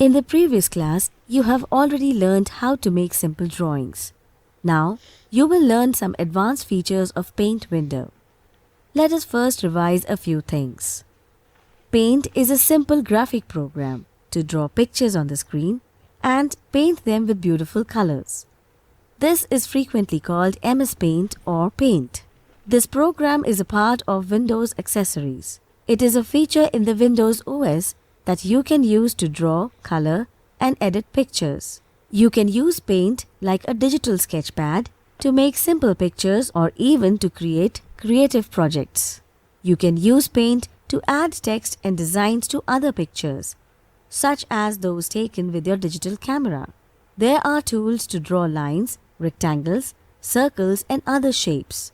In the previous class, you have already learned how to make simple drawings. Now, you will learn some advanced features of Paint window. Let us first revise a few things. Paint is a simple graphic program to draw pictures on the screen and paint them with beautiful colors. This is frequently called MS Paint or Paint. This program is a part of Windows accessories. It is a feature in the Windows OS that you can use to draw, color, and edit pictures. You can use Paint like a digital sketchpad to make simple pictures or even to create creative projects. You can use Paint to add text and designs to other pictures, such as those taken with your digital camera. There are tools to draw lines, rectangles, circles, and other shapes.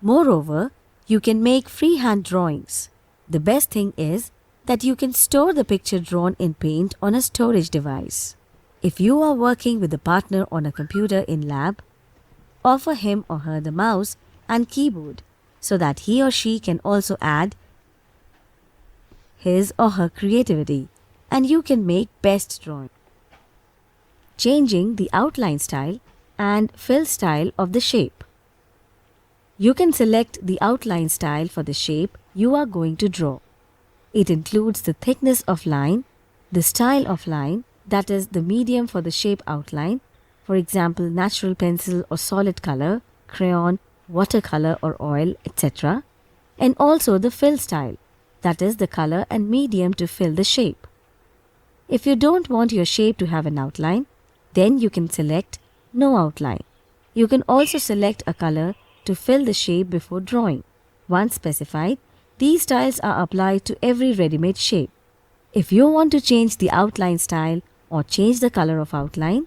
Moreover, you can make freehand drawings. The best thing is that you can store the picture drawn in Paint on a storage device. If you are working with a partner on a computer in lab, offer him or her the mouse and keyboard so that he or she can also add his or her creativity and you can make best drawing. Changing the outline style and fill style of the shape. You can select the outline style for the shape you are going to draw. It includes the thickness of line, the style of line, that is the medium for the shape outline, for example natural pencil or solid color, crayon, watercolor or oil, etc. And also the fill style, that is the color and medium to fill the shape. If you don't want your shape to have an outline, then you can select no outline. You can also select a color to fill the shape before drawing. Once specified, these styles are applied to every ready-made shape. If you want to change the outline style or change the color of outline,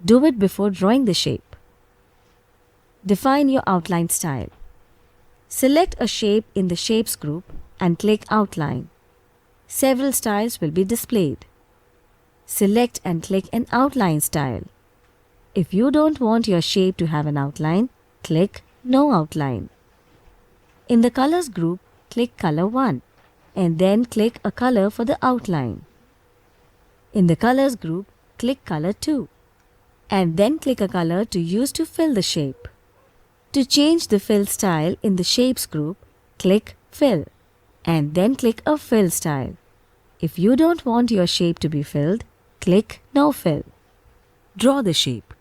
do it before drawing the shape. Define your outline style. Select a shape in the Shapes group and click Outline. Several styles will be displayed. Select and click an outline style. If you don't want your shape to have an outline, click No Outline. In the Colors group, click Color 1 and then click a color for the outline. In the Colors group, click Color 2 and then click a color to use to fill the shape. To change the fill style in the Shapes group, click Fill and then click a fill style. If you don't want your shape to be filled, click No Fill. Draw the shape.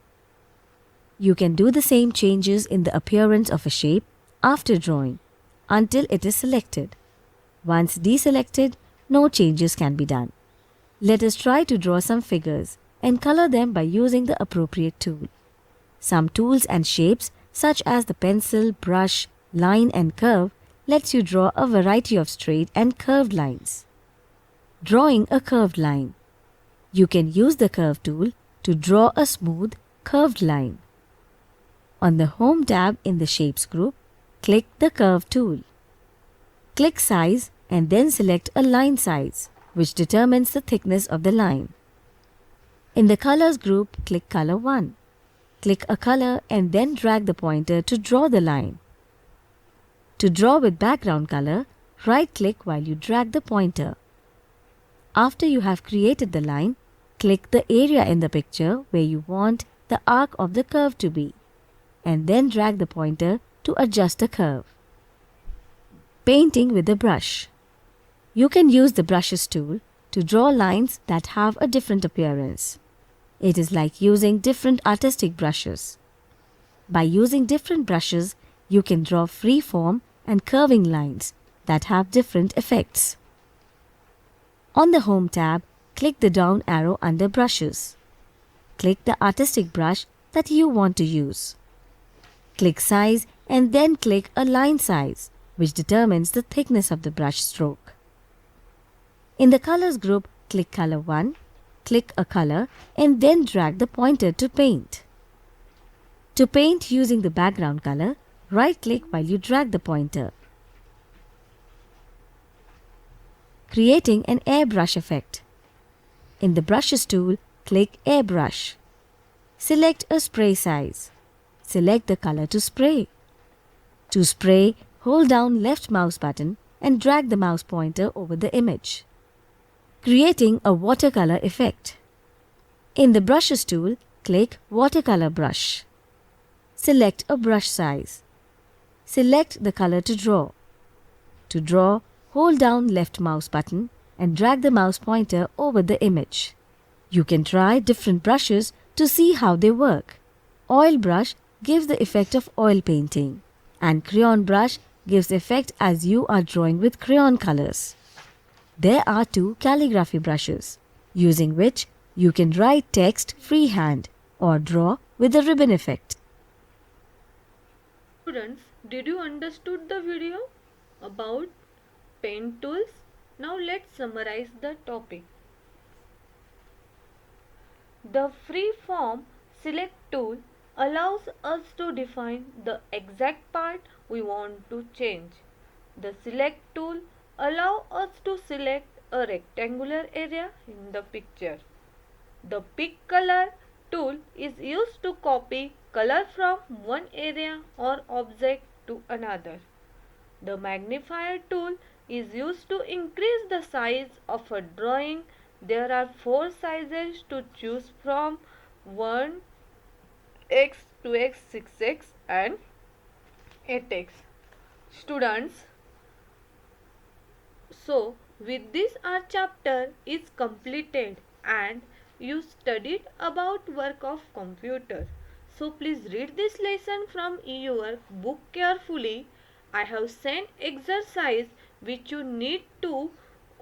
You can do the same changes in the appearance of a shape after drawing until it is selected. Once deselected, no changes can be done. Let us try to draw some figures and color them by using the appropriate tool. Some tools and shapes such as the pencil, brush, line and curve lets you draw a variety of straight and curved lines. Drawing a curved line. You can use the curve tool to draw a smooth, curved line. On the Home tab in the Shapes group, click the Curve tool. Click Size and then select a line size, which determines the thickness of the line. In the Colors group, click Color 1. Click a color and then drag the pointer to draw the line. To draw with background color, right-click while you drag the pointer. After you have created the line, click the area in the picture where you want the arc of the curve to be, and then drag the pointer to adjust the curve. Painting with the brush. You can use the Brushes tool to draw lines that have a different appearance. It is like using different artistic brushes. By using different brushes, you can draw free-form and curving lines that have different effects. On the Home tab, click the down arrow under Brushes. Click the artistic brush that you want to use. Click Size and then click a line size, which determines the thickness of the brush stroke. In the Colors group, click Color 1, click a color and then drag the pointer to paint. To paint using the background color, right-click while you drag the pointer. Creating an airbrush effect. In the Brushes tool, click Airbrush. Select a spray size. Select the color to spray. To spray, hold down left mouse button and drag the mouse pointer over the image. creating a watercolor effect. In the Brushes tool, click Watercolor Brush. Select a brush size. Select the color to draw. To draw, hold down left mouse button and drag the mouse pointer over the image. You can try different brushes to see how they work. Oil brush gives the effect of oil painting, and crayon brush gives effect as you are drawing with crayon colors. There are two calligraphy brushes, using which you can write text freehand or draw with the ribbon effect. Students, did you understood the video about pen tools? Now let's summarize the topic. The free-form select tool allows us to define the exact part we want to change. The select tool allows us to select a rectangular area in the picture. The pick color tool is used to copy color from one area or object to another. The magnifier tool is used to increase the size of a drawing. There are 4 sizes to choose from: 1x, 2x, 6x and 8x. Students, so with this our chapter is completed and you studied about work of computer. So please read this lesson from your book carefully. I have sent exercise which you need to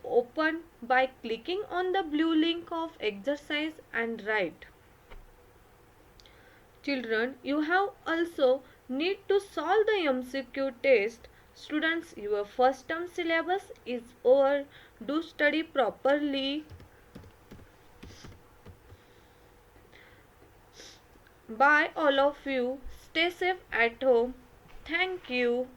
open by clicking on the blue link of exercise and write. Children, you have also need to solve the MCQ test. Students, your first term syllabus is over. Do study properly. Bye all of you. Stay safe at home. Thank you.